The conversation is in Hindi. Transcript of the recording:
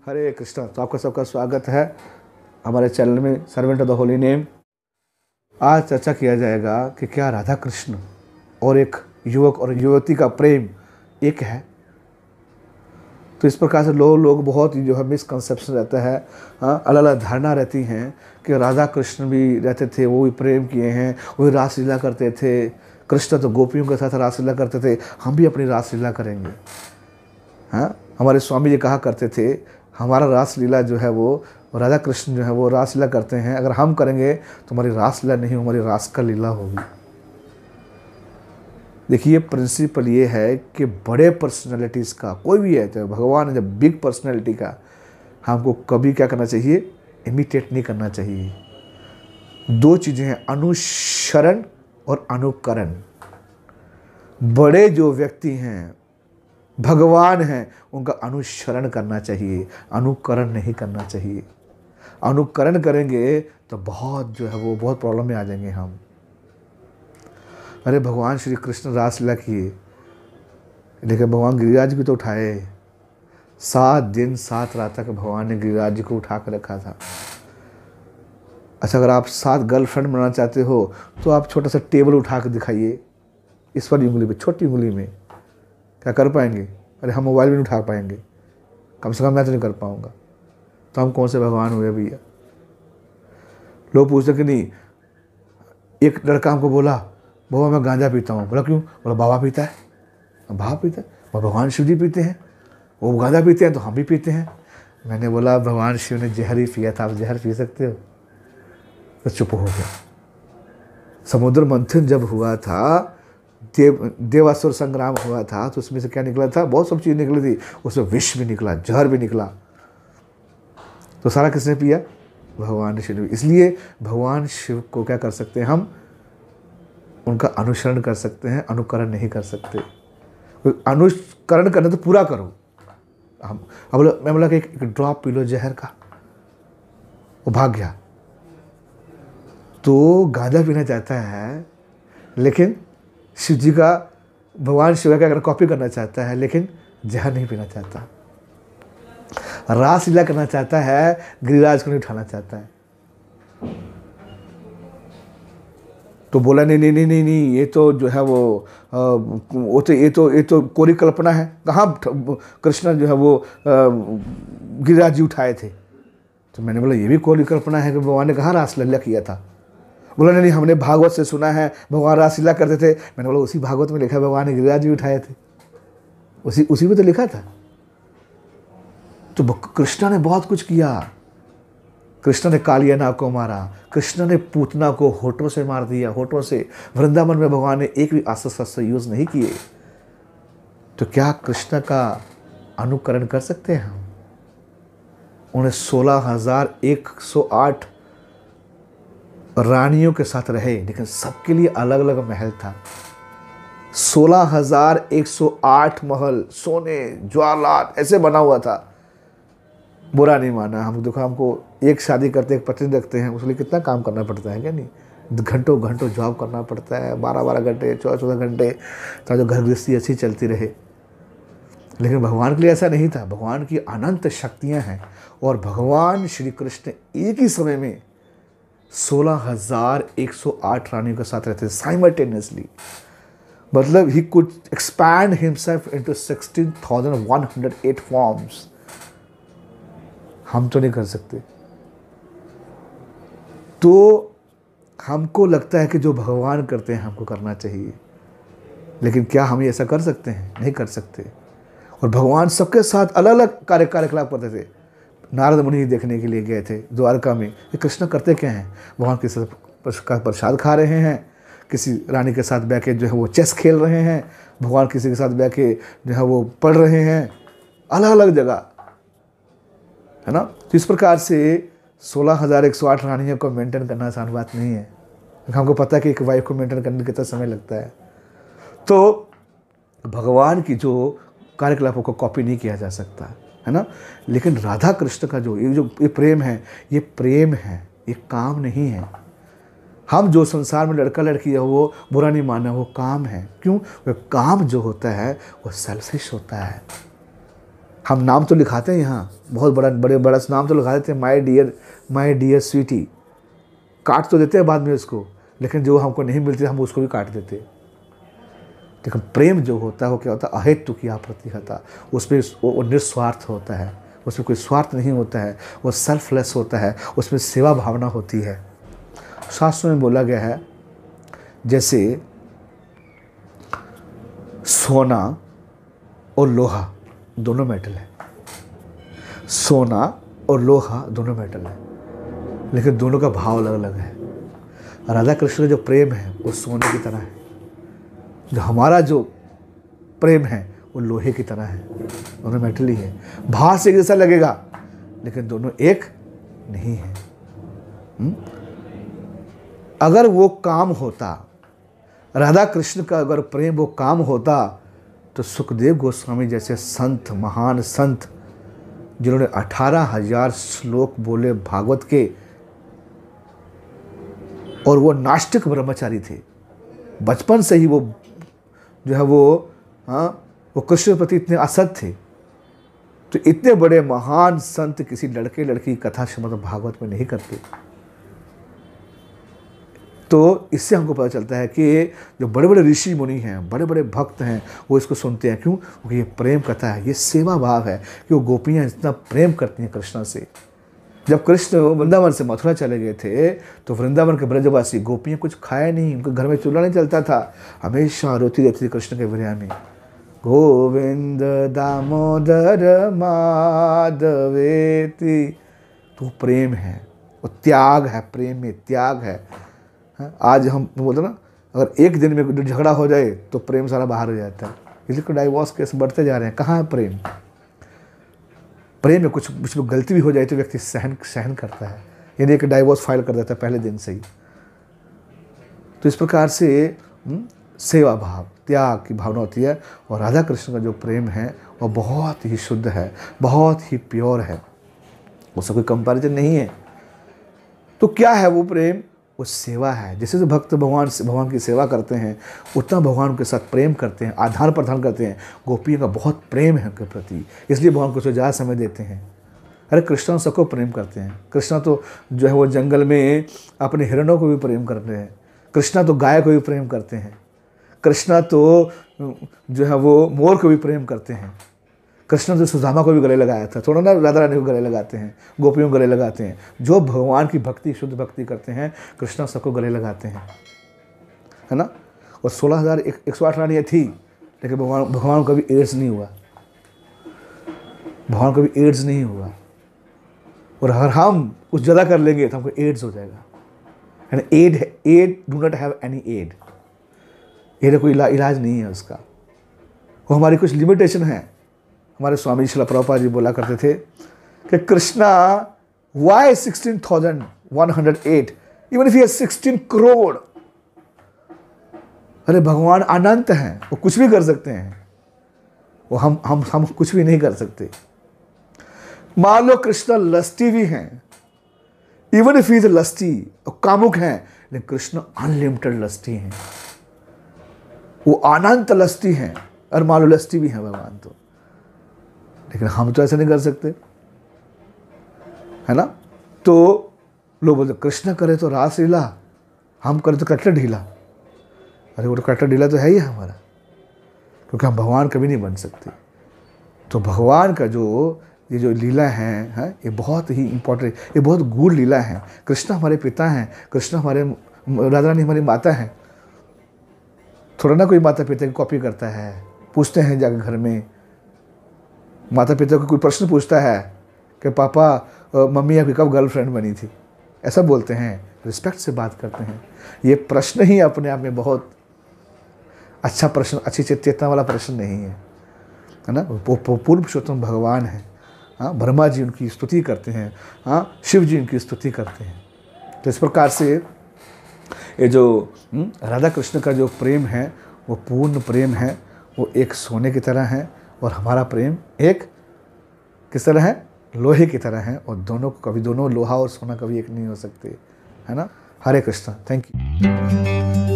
हरे कृष्णा। तो आपका सबका स्वागत है हमारे चैनल में servant of the holy name. आज चर्चा किया जाएगा कि क्या राधा कृष्ण और एक युवक और युवती का प्रेम एक है। तो इस प्रकार से लोग बहुत जो है मिसकंसेप्शन रहता है, अलग अलग धारणा रहती हैं कि राधा कृष्ण भी रहते थे, वो भी प्रेम किए हैं, वो भी रासलीला करते थे। कृष्ण तो गोपियों के साथ रासलीला करते थे, हम भी अपनी रासलीला करेंगे। हमारे स्वामी जी कहा करते थे हमारा रासलीला जो है वो राधा कृष्ण जो है वो रासलीला करते हैं, अगर हम करेंगे तो हमारी रासलीला नहीं, हमारी रास का लीला होगी। देखिए प्रिंसिपल ये है कि बड़े पर्सनैलिटीज़ का कोई भी है, चाहे भगवान है, जब बिग पर्सनैलिटी का हमको कभी क्या करना चाहिए, इमिटेट नहीं करना चाहिए। दो चीज़ें हैं, अनुसरण और अनुकरण। बड़े जो व्यक्ति हैं, भगवान हैं, उनका अनुसरण करना चाहिए, अनुकरण नहीं करना चाहिए। अनुकरण करेंगे तो बहुत जो है वो बहुत प्रॉब्लम में आ जाएंगे हम। अरे भगवान श्री कृष्ण रासलीला किए, लेकिन भगवान गिरिराज भी तो उठाए। 7 दिन 7 रात तक भगवान ने गिरिराज जी को उठा कर रखा था। अच्छा, अगर आप 7 गर्लफ्रेंड बनाना चाहते हो तो आप छोटा सा टेबल उठा कर दिखाइए, इस वाली उंगली पे, छोटी उंगली में, क्या कर पाएंगे? अरे हम मोबाइल भी नहीं उठा पाएंगे, कम से कम मैं तो नहीं कर पाऊंगा। तो हम कौन से भगवान हुए भैया? लोग पूछते कि नहीं, एक लड़का हमको बोला बाबा मैं गांजा पीता हूँ। बोला क्यों? बोला बाबा पीता है। बाबा पीता है? और भगवान शिव जी पीते हैं, वो गांजा पीते हैं तो हम भी पीते हैं। मैंने बोला भगवान शिव ने जहर ही पिया था, आप जहर पी सकते हो? तो चुप हो गया। समुद्र मंथन जब हुआ था, देवासुर संग्राम हुआ था, तो उसमें से क्या निकला था? बहुत सब चीज़ निकली थी, उसमें विष भी निकला, जहर भी निकला। तो सारा किसने पिया? भगवान शिव। इसलिए भगवान शिव को क्या कर सकते हैं हम? उनका अनुसरण कर सकते हैं, अनुकरण नहीं कर सकते। अनुकरण करना तो पूरा करो। मैं बोला कि एक ड्रॉप पी लो जहर का, वो भाग गया। तो गांजा पीना चाहता है, लेकिन शिव जी का, भगवान शिव का कॉपी करना चाहता है, लेकिन जहर नहीं पीना चाहता। रासलीला करना चाहता है, गिरिराज को नहीं उठाना चाहता है। तो बोला नहीं नहीं नहीं नहीं नहीं, ये तो जो है ये तो कोरी कल्पना है। कहाँ कृष्ण जो है वो गिरिराज जी उठाए थे? तो मैंने बोला ये भी कोरी कल्पना है कि भगवान ने कहाँ रासलीला किया था? बोला नहीं, हमने भागवत से सुना है भगवान रासलीला करते थे। मैंने बोला उसी भागवत में लिखा है भगवान ने गिरिराज जी उठाए थे, उसी में तो लिखा था। तो कृष्ण ने बहुत कुछ किया। कृष्ण ने कालिया नाग को मारा, कृष्ण ने पूतना को होठों से मार दिया, होठों से। वृंदावन में भगवान ने एक भी अस्त्र शस्त्र यूज नहीं किए। तो क्या कृष्ण का अनुकरण कर सकते हैं हम? उन्हें 16,108 रानियों के साथ रहे, लेकिन सबके लिए अलग अलग महल था। 16,108 महल, सोने ज्वालात ऐसे बना हुआ था। बुरा नहीं माना, हम देखो हमको एक शादी करते एक पत्नी रखते हैं, उसके लिए कितना काम करना पड़ता है, क्या नहीं? घंटों घंटों जॉब करना पड़ता है, 12-12 घंटे, 14-14 घंटे, ताकि घर गृहस्थी अच्छी चलती रहे। लेकिन भगवान के लिए ऐसा नहीं था। भगवान की अनंत शक्तियाँ हैं, और भगवान श्री कृष्ण एक ही समय में 16,108 रानियों के साथ रहते थे साइमल्टेनियसली। मतलब he could expand himself into 16,108 forms. हम तो नहीं कर सकते। तो हमको लगता है कि जो भगवान करते हैं हमको करना चाहिए, लेकिन क्या हम ऐसा कर सकते हैं? नहीं कर सकते। और भगवान सबके साथ अलग अलग कार्यकलाप करते थे। नारद मुनि देखने के लिए गए थे द्वारका में, ये कृष्ण करते क्या हैं? भगवान के साथ प्रसाद खा रहे हैं, किसी रानी के साथ बैठ के जो है वो चेस खेल रहे हैं, भगवान किसी के साथ बैठ के जो है वो पढ़ रहे हैं, अलग अलग जगह, है ना? तो इस प्रकार से 16,108 रानियों को मेंटेन करना आसान बात नहीं है। हमको पता है कि एक वाइफ को मेंटेन करने में कितना समय लगता है। तो भगवान की जो कार्यकलापों को कॉपी नहीं किया जा सकता, है ना? लेकिन राधा कृष्ण का ये प्रेम है, ये प्रेम है, ये काम नहीं है। हम जो संसार में लड़का लड़की है वो बुरा नहीं माना, वो काम है। क्यों? वो काम जो होता है वो सेल्फिश होता है। हम नाम तो लिखाते हैं यहाँ, बहुत बड़ा नाम तो लिखा देते हैं, माय डियर स्वीटी, काट तो देते हैं बाद में उसको, लेकिन जो हमको नहीं मिलती हम उसको भी काट देते। लेकिन प्रेम जो होता है वो क्या होता है, अहेतु की प्रतिहता, उसमें वो निस्वार्थ होता है, उसमें कोई स्वार्थ नहीं होता है, वो सेल्फलेस होता है, उसमें सेवा भावना होती है। शास्त्रों में बोला गया है जैसे सोना और लोहा दोनों मेटल है, सोना और लोहा दोनों मेटल है, लेकिन दोनों का भाव अलग अलग है। राधा कृष्ण का जो प्रेम है वो सोने की तरह है, जो हमारा जो प्रेम है वो लोहे की तरह है, दोनों मेटल ही है। बाहर से एक जैसा लगेगा लेकिन दोनों एक नहीं है। अगर वो काम होता, राधा कृष्ण का अगर प्रेम वो काम होता, तो सुखदेव गोस्वामी जैसे संत, महान संत, जिन्होंने 18,000 श्लोक बोले भागवत के, और वो नास्तिक ब्रह्मचारी थे, बचपन से ही वो जो है वो कृष्ण के प्रति इतने असत थे, तो इतने बड़े महान संत किसी लड़के लड़की की कथा श्रीमद् भागवत में नहीं करते। तो इससे हमको पता चलता है कि जो बड़े बड़े ऋषि मुनि हैं, बड़े बड़े भक्त हैं, वो इसको सुनते हैं। क्यों? क्योंकि ये प्रेम कथा है, ये सेवा भाव है कि वो गोपियाँ इतना प्रेम करती हैं कृष्ण से। जब कृष्ण वृंदावन से मथुरा चले गए थे तो वृंदावन के ब्रजवासी गोपियाँ कुछ खाया नहीं, उनके घर में चूल्हा नहीं चलता था, हमेशा रोती रहती थी कृष्ण के बिरयानी, गोविंद दामोदर माधवेति। तो प्रेम है, वो त्याग है, प्रेम में त्याग है। आज हम बोलते ना, अगर एक दिन में झगड़ा हो जाए तो प्रेम सारा बाहर हो जाता है, इसलिए डाइवोर्स केस बढ़ते जा रहे हैं। कहाँ है प्रेम? प्रेम में कुछ गलती भी हो जाए तो व्यक्ति सहन करता है, यानी एक डाइवोर्स फाइल कर देता है पहले दिन से ही। तो इस प्रकार से सेवा भाव, त्याग की भावना होती है। और राधा कृष्ण का जो प्रेम है वो बहुत ही शुद्ध है, बहुत ही प्योर है, उसका कोई कंपैरिजन नहीं है। तो क्या है वो प्रेम? वो सेवा है। जैसे भक्त भगवान की सेवा करते हैं, उतना भगवान के साथ प्रेम करते हैं, आधार प्रदान करते हैं। गोपियों का बहुत प्रेम है उनके प्रति, इसलिए भगवान को ज़्यादा समय देते हैं। अरे कृष्ण सबको प्रेम करते हैं। कृष्ण तो जो है वो जंगल में अपने हिरणों को भी प्रेम करते हैं, कृष्ण तो गाय को भी प्रेम करते हैं, कृष्ण तो जो है वो मोर को भी प्रेम करते हैं, कृष्ण तो सुदामा को भी गले लगाया था। थोड़ा ना राधा रानी को गले लगाते हैं, गोपियों को गले लगाते हैं। जो भगवान की भक्ति, शुद्ध भक्ति करते हैं, कृष्ण सबको गले लगाते हैं, है ना। और 16,108 रानियाँ थी, लेकिन भगवान को कभी एड्स नहीं हुआ, भगवान को कभी एड्स नहीं हुआ। और अगर हम कुछ ज़्यादा कर लेंगे तो हमको एड्स हो जाएगा। And aid do not have any aid, ये कोई इलाज नहीं है उसका, वो हमारी कुछ लिमिटेशन है। हमारे स्वामी श्रील प्रभुपाद जी बोला करते थे कि Krishna why 16,108 even if he has 16 crore. अरे भगवान अनंत हैं, वो कुछ भी कर सकते हैं, वो हम कुछ भी नहीं कर सकते। मान लो कृष्ण लस्टी भी हैं, even if he is lusty, और कामुक हैं, लेकिन कृष्ण अनलिमिटेड लस्टी हैं, वो अनंत लस्टी हैं। और मान लो लस्टी भी हैं भगवान तो, लेकिन हम तो ऐसा नहीं कर सकते, है ना। तो लोग बोलते कृष्ण करे तो रासलीला, हम करें तो कटरा ढीला। अरे वो तो कटरा ढीला तो है ही हमारा, क्योंकि हम भगवान कभी नहीं बन सकते। तो भगवान का ये जो लीला है ये बहुत ही इम्पोर्टेंट, ये बहुत गूढ़ लीला है। कृष्ण हमारे पिता हैं, कृष्ण हमारे, राधा रानी हमारी माता हैं। थोड़ा ना कोई माता पिता की कॉपी करता है, पूछते हैं जाकर घर में, माता पिता को कोई प्रश्न पूछता है कि पापा मम्मी आपकी कब गर्लफ्रेंड बनी थी, ऐसा बोलते हैं, रिस्पेक्ट से बात करते हैं। ये प्रश्न ही अपने आप में बहुत अच्छा प्रश्न, अच्छी चेतना वाला प्रश्न नहीं है, है ना। वो पूर्व पुरुषोत्तम भगवान है। हाँ, ब्रह्मा जी उनकी स्तुति करते हैं, हाँ, शिव जी उनकी स्तुति करते हैं। तो इस प्रकार से ये जो राधा कृष्ण का जो प्रेम है वो पूर्ण प्रेम है, वो एक सोने की तरह है, और हमारा प्रेम एक किस तरह है? लोहे की तरह है। और दोनों लोहा और सोना कभी एक नहीं हो सकते, है ना। हरे कृष्णा, थैंक यू।